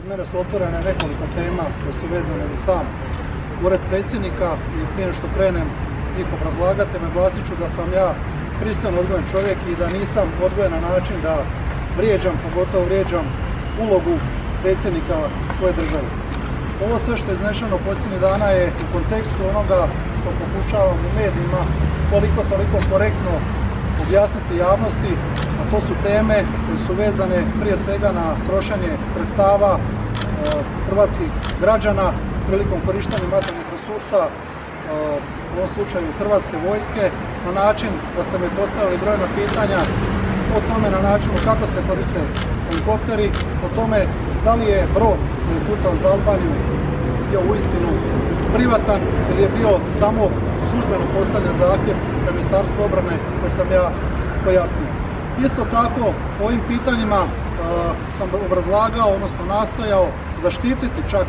kod mene su otvorene nekoliko tema koje su vezane za sam ured predsjednika i prije što krenem ih obrazlagati, naglasit ću da sam ja pristojno odgojen čovjek i da nisam odgojen na način da vrijeđam, pogotovo vrijeđam ulogu predsjednika svoje države. Ovo sve što je iznešeno posljednjih dana je u kontekstu onoga što pokušavam u medijima koliko toliko korektno objasniti javnosti, a to su teme koje su vezane prije svega na trošenje sredstava hrvatskih građana prilikom korištenja materijalnih resursa, u ovom slučaju Hrvatske vojske, na način da ste mi postavili brojna pitanja o tome na načinu kako se koriste helikopteri, o tome da li je brod koji je putao za Albaniju bio uistinu privatan ili je bio samo službeno postavljen zahtjev prema Ministarstvu obrane koje sam ja pojasnio. Isto tako, ovim pitanjima sam obrazlagao, odnosno nastojao zaštititi čak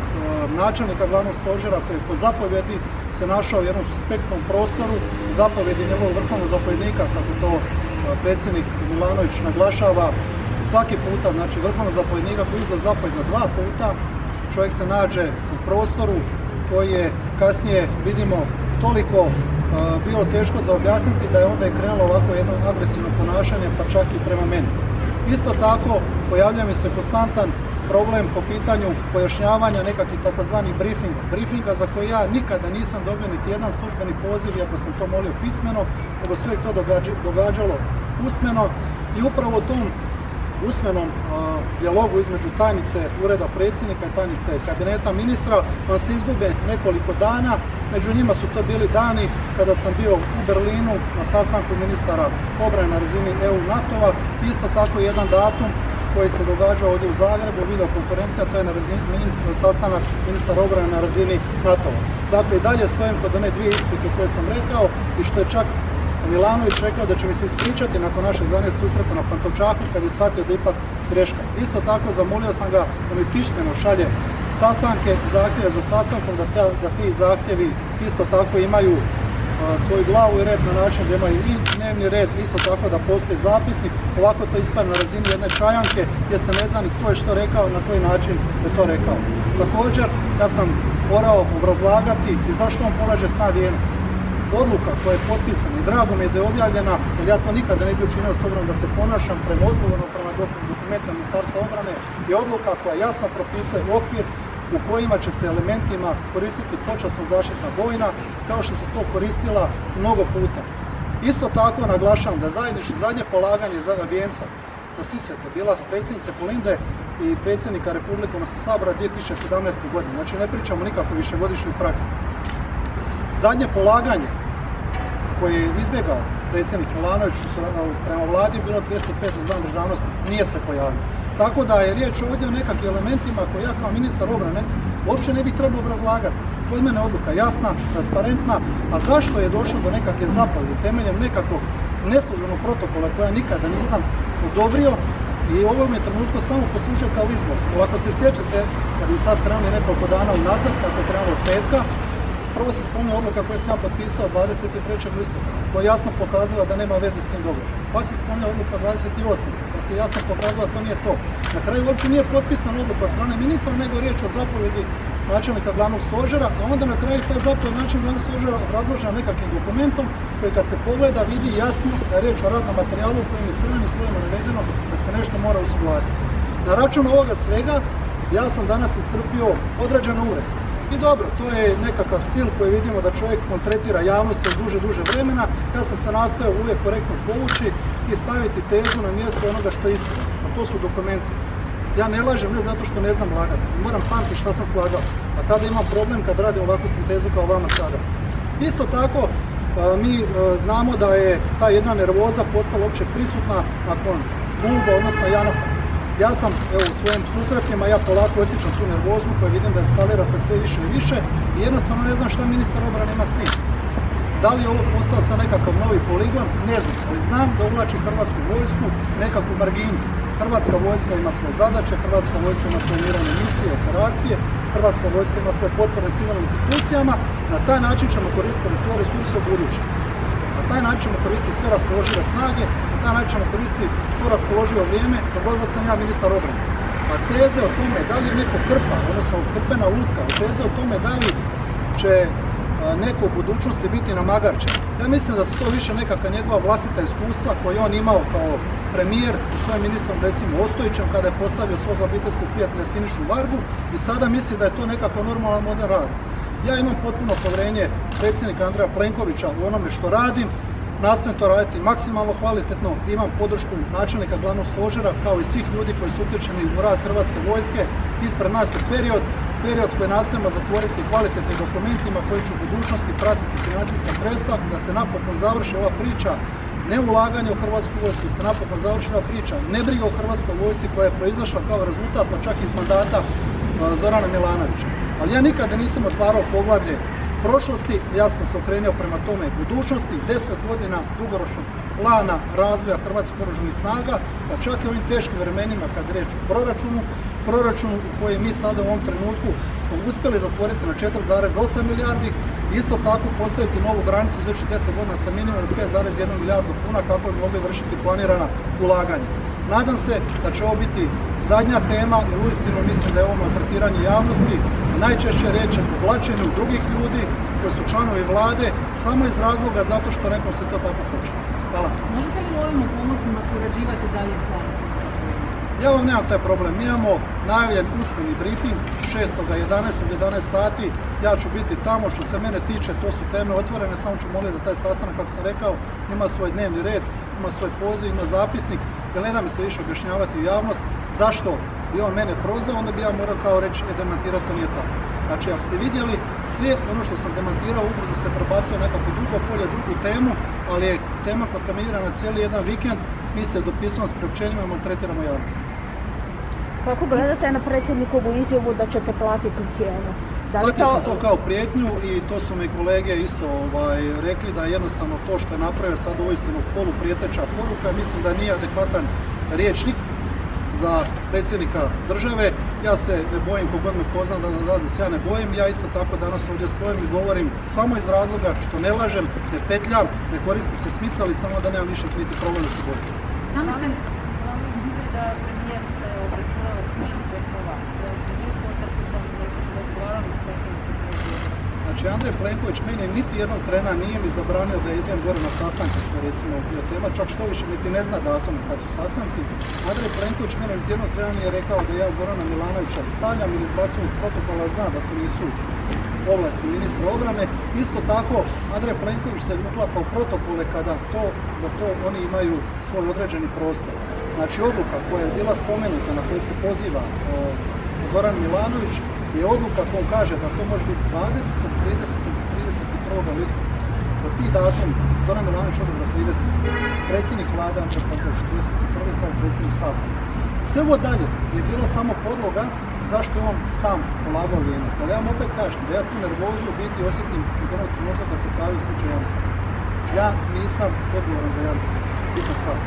načelnika glavnog stožera koji po zapovjedi se našao u jednom suspektnom prostoru, zapovjedi njegovog vrhovnog zapovjednika, kako to predsjednik Milanović naglašava svaki puta, znači vrhovnog zapovjednika koji izdao zapovjed na 2 puta, čovjek se nađe u prostoru koji je kasnije, vidimo, toliko bilo teško za objasniti da je onda je krenulo ovako jedno agresivno ponašanje, pa čak i prema meni. Isto tako, pojavlja mi se konstantan problem po pitanju pojašnjavanja nekakvih takozvanih briefinga za koje ja nikada nisam dobio niti jedan službeni poziv, iako sam to molio pismeno, nego sve to događalo usmeno i upravo u tom usmenom dijalogu između tajnice Ureda predsjednika i tajnice kabineta ministra vam se izgube nekoliko dana. Među njima su to bili dani kada sam bio u Berlinu na sastanku ministara obrane na razini EU NATO-a. Isto tako jedan datum koji se događa ovdje u Zagrebu, videokonferencija, to je sastanak ministara obrane na razini NATO-a. Dakle, i dalje stojim kod one 2 isprike koje sam rekao i što je čak Milanović rekao da će mi se ispričati nakon našeg zadnjeg susreta na Pantovčaku kad je shvatio da je ipak greška. Isto tako zamolio sam ga da mi pismeno šalje sastanke, zahtjeve za sastankom, da ti zahtjevi isto tako imaju svoju glavu i red na način da imaju i dnevni red, isto tako da postoji zapisnik, ovako to ispada na razini jedne čajanke gdje se ne zna ni tko je što rekao, na koji način je to rekao. Također, ja sam morao obrazlagati i zašto on polaže sam vijenac. Odluka koja je potpisana i drago mi je da je objavljena, jer ja to nikada ne bi učinio s obzirom da se ponašam odgovorno prema dokumentima Ministarstva obrane, je odluka koja jasno propisuje okvir u kojima će se elementima koristiti počasno zaštitna bojna, kao što se to koristila mnogo puta. Isto tako naglašavam da zadnje polaganje za vijenca za Sisvete bila predsjednice Kolinde i predsjednika Republike, odnosno Sabora 2017. godine. Znači ne pričamo nikako višegodišnjoj praksi. Zadnje polaganje koje je izbjegao predsjednik Milanović prema vladi bilo 205. dan državnosti, nije se pojavio. Tako da je riječ ovdje o nekakvim elementima koje ja kao ministar obrane uopće ne bih trebao obrazlagati. Kod mene je odluka jasna, transparentna, a zašto je došlo do nekakve zapovjedi temeljem nekakvog neslužbenog protokola koja nikada nisam odobrio i u ovom je trenutku samo poslužio kao izbor. Ako se sjećate, kad je sad krenuli nekoliko dana unazad, kako je krenulo od petka, prvo se spominje odluka koju sam ja potpisao 23. listopada, koja je jasno pokazala da nema veze s tim događajem. Pa se spominje odluka 28. pa se jasno pokazala da to nije to. Na kraju uopće nije potpisana odluka od strane ministra, nego riječ o zapovjedi načelnika glavnog stožera, a onda na kraju ta zapovjed načelnika glavnog stožera obrazložena nekakvim dokumentom koji kad se pogleda vidi jasno da je riječ o radnom materijalu u kojem je crvenim slovima navedeno da se nešto mora usuglasiti. Na račun ovoga svega ja sam danas iscrpio određene uvrede. I dobro, to je nekakav stil koji vidimo da čovjek maltretira javnost od duže vremena. Ja sam se nastojao uvijek korektno povući i staviti tezu na mjesto onoga što je istina, a to su dokumenti. Ja ne lažem ne zato što ne znam lagati, moram pamtiti šta sam slagao, a tada imam problem kad radim ovakvu sintezu kao vama sada. Isto tako, mi znamo da je ta jedna nervoza postala uopće prisutna nakon kluba, odnosno JANAF-a. Ja sam u svojim susretima, ja polako osjećam tu nervozu koju vidim da eskalira sad sve više i više i jednostavno ne znam šta ministar obrane ima s njim. Da li je ovo postao sad nekakav novi poligon? Ne znam, ali znam da uvlači Hrvatsku vojsku nekakvu marginu. Hrvatska vojska ima svoje zadaće, Hrvatska vojska ima svoje mirovne misije, operacije, Hrvatska vojska ima svoje potpore civilnim institucijama. Na taj način ćemo koristiti svoje resurse u buduće. Na taj način ćemo koristiti sve raspoložive snage, na taj način ćemo koristiti svo raspoloživo vrijeme, dok god sam ja ministar obrane. A teze o tome da li je neko krpa, odnosno krpena lutka, teze o tome da li će neko u budućnosti biti namagarčen. Ja mislim da su to više nekakva njegova vlastita iskustva koje on imao kao premijer sa svojim ministrom, recimo Ostojićem, kada je postavio svog obiteljskog prijatelja Sinišu Vargu i sada misli da je to nekako normalan model rada. Ja imam potpuno povjerenje predsjednika Andreja Plenkovića u onome što radim, nastojim to raditi maksimalno kvalitetno, imam podršku načelnika glavnog stožera kao i svih ljudi koji su uključeni u rad Hrvatske vojske. Ispred nas je period koji nastojimo zatvoriti kvalitetnim dokumentima koji će u budućnosti pratiti financijska sredstva i da se napokon završi ova priča ne ulaganje u Hrvatsku vojsku, da se napokon završi ova priča ne briga o Hrvatskoj vojsci koja je proizašla kao rezultat pa čak iz mandata Zorana Milanovića. Ali ja nikada nisam otvarao poglavlje prošlosti, ja sam se okrenuo prema tome budućnosti, 10 godina dugoročnog plana razvoja Hrvatskih oružanih snaga, pa čak i ovim teškim vremenima kad je riječ o proračunu u kojem mi sada u ovom trenutku smo uspjeli zatvoriti na 4,8 milijardi, isto tako postaviti novu granicu za 10 godina sa minimum 5,1 milijardu kuna kako bi mogli vršiti planirana ulaganja. Nadam se da će ovo biti zadnja tema i uistinu mislim da je ovo maltretiranje javnosti, najčešće riječ o oblačenju drugih ljudi koji su članovi vlade samo iz razloga zato što nekom se to tako hoće. Hvala. Možete li u ovim okolnostima surađivati dalje sa? Ja vam nemam taj problem. Mi imamo najavljen usmeni briefing 6.11. 11 sati. Ja ću biti tamo. Što se mene tiče, to su teme otvorene. Samo ću moliti da taj sastanak, kako sam rekao, ima svoj dnevni red, ima svoj poziv, ima zapisnik. Jer ne da mi se više objašnjavati u javnost zašto bi on mene prozvao, onda bi ja morao kao reći demantirati, to nije tako. Znači, ako ste vidjeli, sve ono što sam demantirao ubrzo se prebacuje nekako drugo polje, drugu temu, ali je tema kontaminirana cijeli jedan vikend, mi se dopisujemo s priopćenjima i maltretiramo javnost. Kako gledate na predsjednikovu izjavu da ćete platiti cijenu? Shvatio sam to kao prijetnju i to su mi kolege isto rekli da jednostavno to što je napravio sad uistinu poluprijeteća poruka, mislim da nije adekvatan rječnik za predsjednika države. Ja se ne bojim, kogod me pozna da se ja ne bojim, ja isto tako danas ovdje stojim i govorim samo iz razloga što ne lažem, ne petljam, ne koristim se smicalicama, da nemam više niti problem da se bojim. Sami ste da premijer se obračunao s njim preko vas. Znači, Andrej Plenković meni niti jednog trena nije mi zabranio da idem gore na sastanke, što je recimo bio tema, čak što više niti ne zna datum kad su sastanci. Andrej Plenković meni niti jednog trena nije rekao da ja Zorana Milanovića stavljam ili izbacujem iz protokola, zna da to nisu ovlasti ministra obrane. Isto tako, Andrej Plenković se uklapa u protokole kada za to oni imaju svoj određeni prostor. Znači, odluka koja je bila spomenuta, na koju se poziva Zoran Milanović, je odluka koja kaže da to može biti 20. 30. 31. listopada. Od tih datum Zoran Milanović odluka 30. Predsjednik vlade Andrej Plenković 31. kao predsjednik Sabora. Sve ovo dalje je bilo samo podloga zašto je on sam polagao vijenac. Ali ja vam opet kažem da ja tu nervozu u biti osjetim u jednom trenutku kad se pravi slučaj Janka. Ja nisam odgovoran za Janka. Bitna stvar.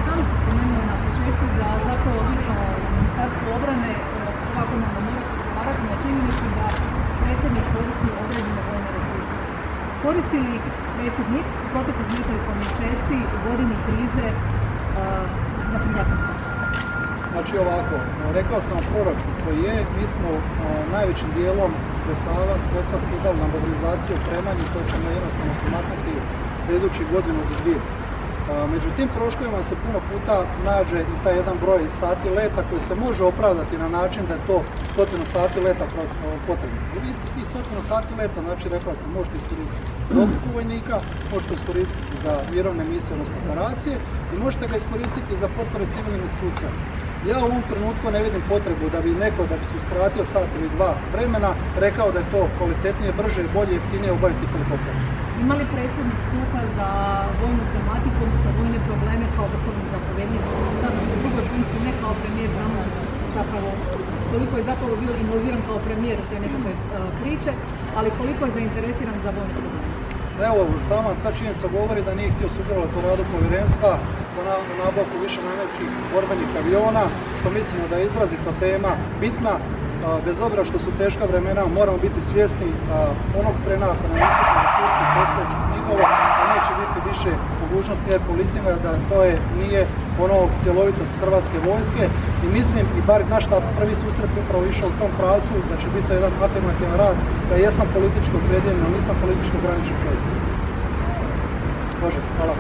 Sami ste spomenuli na početku da zapravo vi kao Ministarstvo obrane svakodnevno morate odgovarati na činjenicu da predsjednik koristi određene vojne resurse. Koristi li predsjednik u proteklih nekoliko mjeseci u godini krize za privatnost? Znači ovako, rekao sam proračun koji je, mi smo najvećim dijelom sredstva skidali na modernizaciju, opremanje, to ćemo jednostavno pomaknuti za idući godinu do dvije. Među tim troškovima se puno puta nađe i taj jedan broj sati leta koji se može opravdati na način da je to 100 sati leta potrebno. I tih 100 sati leta, znači rekao sam, možete iskoristiti za obuku vojnika, možete iskoristiti za mirovne misije, odnosno operacije i možete ga iskoristiti za potpore civilnim institucijama. Ja u ovom trenutku ne vidim potrebu da bi neko, da bi se uskratio sat ili dva vremena, rekao da je to kvalitetnije, brže i bolje, jeftinije obaviti helikopter. Ima li predsjednik sluha za vojnu tematiku, odnosno vojne probleme kao vrhovni zapovjednik? Sad u drugoj funkciji, ne kao premijer, znamo zapravo koliko je zapravo bio involviran kao premijer u te nekakve priče, ali koliko je zainteresiran za vojne probleme? Evo, sama ta činjenica govori da nije htio sudjelovati u radu povjerenstva za nabavku višenamjenskih borbenih aviona, što mislimo da je izrazito tema bitna. Bez obzira što su teška vremena, moramo biti svjesni da onog trena ako nam isteknu resursi postojećih MIG-ova, da neće biti više mogućnosti air policinga, da to nije ono cjelovitost Hrvatske vojske i mislim, i bar naš prvi susret upravo išao u tom pravcu, da će biti to jedan afirmativan rad, da jesam politički opredijeljen, no nisam politički ograničen čovjek. Bože, hvala.